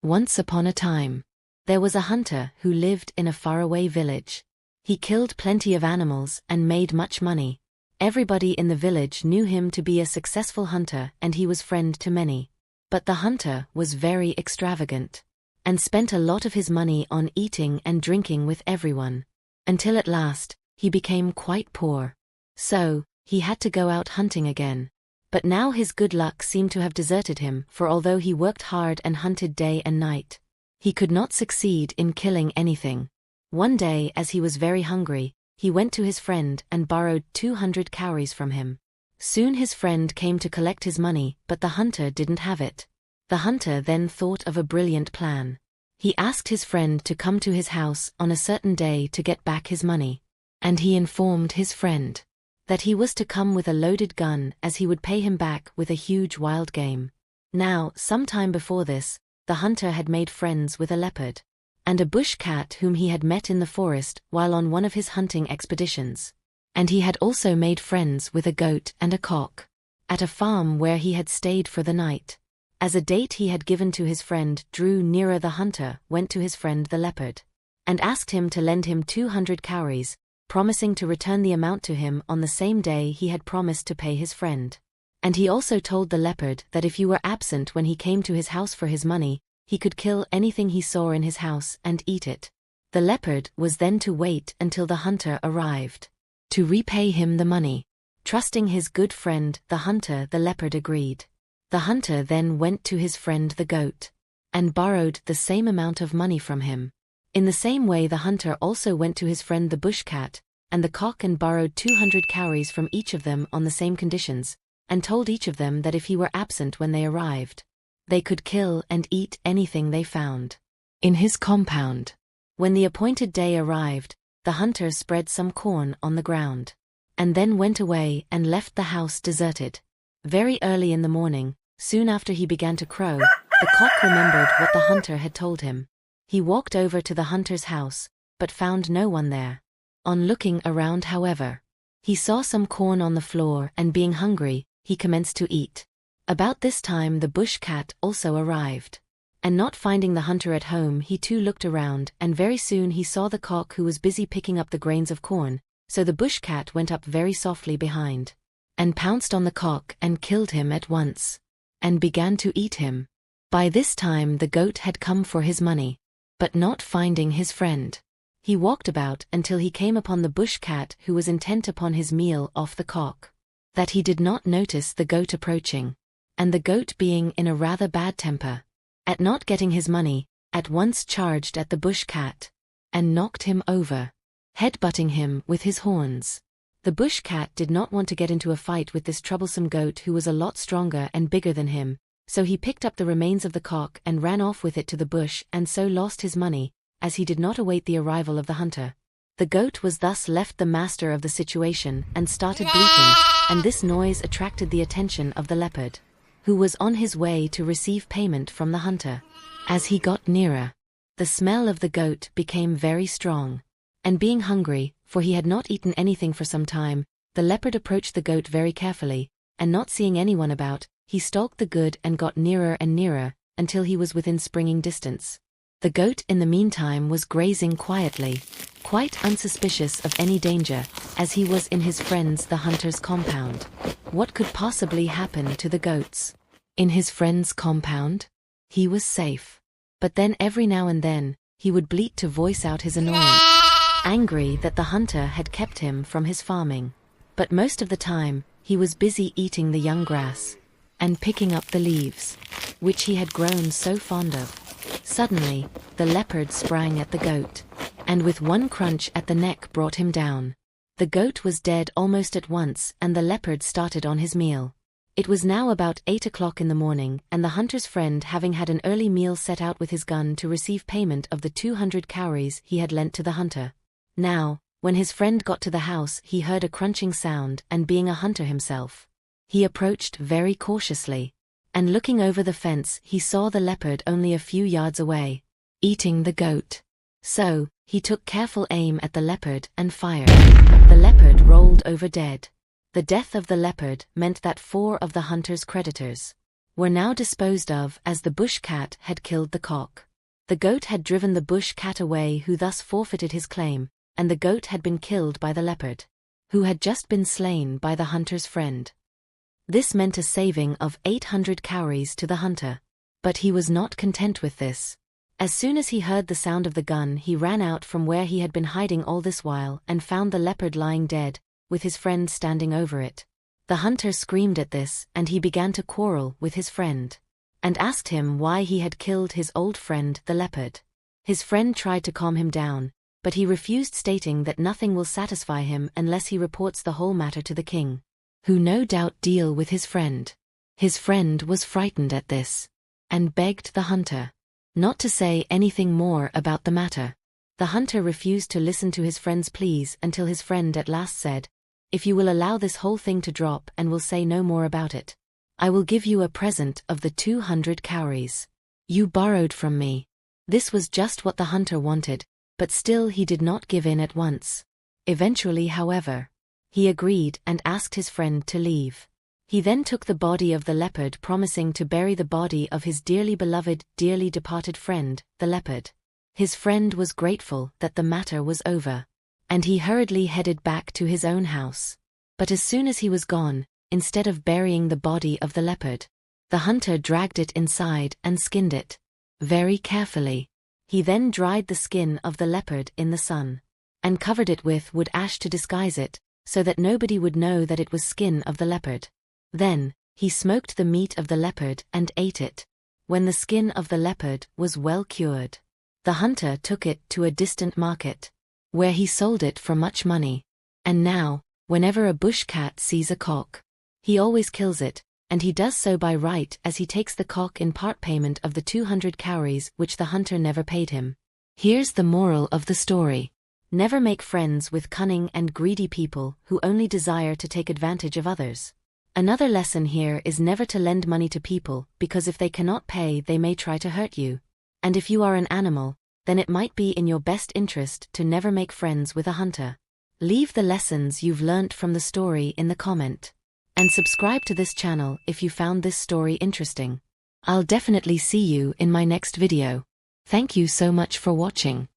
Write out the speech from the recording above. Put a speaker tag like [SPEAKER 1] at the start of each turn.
[SPEAKER 1] Once upon a time, there was a hunter who lived in a faraway village. He killed plenty of animals and made much money. Everybody in the village knew him to be a successful hunter, and he was friend to many. But the hunter was very extravagant, and spent a lot of his money on eating and drinking with everyone, until at last, he became quite poor. So, he had to go out hunting again. But now his good luck seemed to have deserted him, for although he worked hard and hunted day and night, he could not succeed in killing anything. One day, as he was very hungry, he went to his friend and borrowed 200 cowries from him. Soon his friend came to collect his money, but the hunter didn't have it. The hunter then thought of a brilliant plan. He asked his friend to come to his house on a certain day to get back his money. And he informed his friend that he was to come with a loaded gun, as he would pay him back with a huge wild game. Now, some time before this, the hunter had made friends with a leopard and a bush cat whom he had met in the forest while on one of his hunting expeditions. And he had also made friends with a goat and a cock at a farm where he had stayed for the night. As a date he had given to his friend drew nearer, the hunter went to his friend the leopard and asked him to lend him 200 cowries, promising to return the amount to him on the same day he had promised to pay his friend. And he also told the leopard that if you were absent when he came to his house for his money, he could kill anything he saw in his house and eat it. The leopard was then to wait until the hunter arrived to repay him the money. Trusting his good friend, the hunter, the leopard agreed. The hunter then went to his friend the goat and borrowed the same amount of money from him. In the same way the hunter also went to his friend the bush cat and the cock and borrowed 200 cowries from each of them on the same conditions, and told each of them that if he were absent when they arrived, they could kill and eat anything they found in his compound. When the appointed day arrived, the hunter spread some corn on the ground, and then went away and left the house deserted. Very early in the morning, soon after he began to crow, the cock remembered what the hunter had told him. He walked over to the hunter's house, but found no one there. On looking around, however, he saw some corn on the floor, and being hungry, he commenced to eat. About this time the bush cat also arrived, and not finding the hunter at home, he too looked around, and very soon he saw the cock who was busy picking up the grains of corn. So the bush cat went up very softly behind, and pounced on the cock and killed him at once, and began to eat him. By this time the goat had come for his money, but not finding his friend, he walked about until he came upon the bush cat, who was intent upon his meal off the cock. That he did not notice the goat approaching, and the goat, being in a rather bad temper at not getting his money, at once charged at the bush cat and knocked him over, headbutting him with his horns. The bush cat did not want to get into a fight with this troublesome goat, who was a lot stronger and bigger than him, so he picked up the remains of the cock and ran off with it to the bush, and so lost his money, as he did not await the arrival of the hunter. The goat was thus left the master of the situation and started bleating, and this noise attracted the attention of the leopard, who was on his way to receive payment from the hunter. As he got nearer, the smell of the goat became very strong, and being hungry, for he had not eaten anything for some time, the leopard approached the goat very carefully, and not seeing anyone about, he stalked the goat and got nearer and nearer, until he was within springing distance. The goat in the meantime was grazing quietly, quite unsuspicious of any danger, as he was in his friend's the hunter's compound. What could possibly happen to the goats? In his friend's compound? He was safe. But then every now and then, he would bleat to voice out his annoyance, angry that the hunter had kept him from his farming. But most of the time, he was busy eating the young grass and picking up the leaves, which he had grown so fond of. Suddenly, the leopard sprang at the goat, and with one crunch at the neck brought him down. The goat was dead almost at once, and the leopard started on his meal. It was now about 8 o'clock in the morning, and the hunter's friend, having had an early meal, set out with his gun to receive payment of the 200 cowries he had lent to the hunter. Now, when his friend got to the house, he heard a crunching sound, and being a hunter himself, he approached very cautiously, and looking over the fence he saw the leopard only a few yards away, eating the goat. So, he took careful aim at the leopard and fired. The leopard rolled over dead. The death of the leopard meant that 4 of the hunter's creditors were now disposed of as the bush cat had killed the cock. The goat had driven the bush cat away, who thus forfeited his claim, and the goat had been killed by the leopard, who had just been slain by the hunter's friend. This meant a saving of 800 cowries to the hunter. But he was not content with this. As soon as he heard the sound of the gun, he ran out from where he had been hiding all this while and found the leopard lying dead, with his friend standing over it. The hunter screamed at this, and he began to quarrel with his friend, and asked him why he had killed his old friend the leopard. His friend tried to calm him down, but he refused, stating that nothing will satisfy him unless he reports the whole matter to the king, who no doubt deal with his friend. His friend was frightened at this, and begged the hunter not to say anything more about the matter. The hunter refused to listen to his friend's pleas until his friend at last said, "If you will allow this whole thing to drop and will say no more about it, I will give you a present of the 200 cowries you borrowed from me." This was just what the hunter wanted, but still he did not give in at once. Eventually, however, he agreed and asked his friend to leave. He then took the body of the leopard, promising to bury the body of his dearly beloved, dearly departed friend, the leopard. His friend was grateful that the matter was over, and he hurriedly headed back to his own house. But as soon as he was gone, instead of burying the body of the leopard, the hunter dragged it inside and skinned it very carefully. He then dried the skin of the leopard in the sun, and covered it with wood ash to disguise it, so that nobody would know that it was skin of the leopard. Then, he smoked the meat of the leopard and ate it. When the skin of the leopard was well cured, the hunter took it to a distant market, where he sold it for much money. And now, whenever a bush cat sees a cock, he always kills it, and he does so by right, as he takes the cock in part payment of the 200 cowries which the hunter never paid him. Here's the moral of the story. Never make friends with cunning and greedy people who only desire to take advantage of others. Another lesson here is never to lend money to people, because if they cannot pay, they may try to hurt you. And if you are an animal, then it might be in your best interest to never make friends with a hunter. Leave the lessons you've learnt from the story in the comment. And subscribe to this channel if you found this story interesting. I'll definitely see you in my next video. Thank you so much for watching.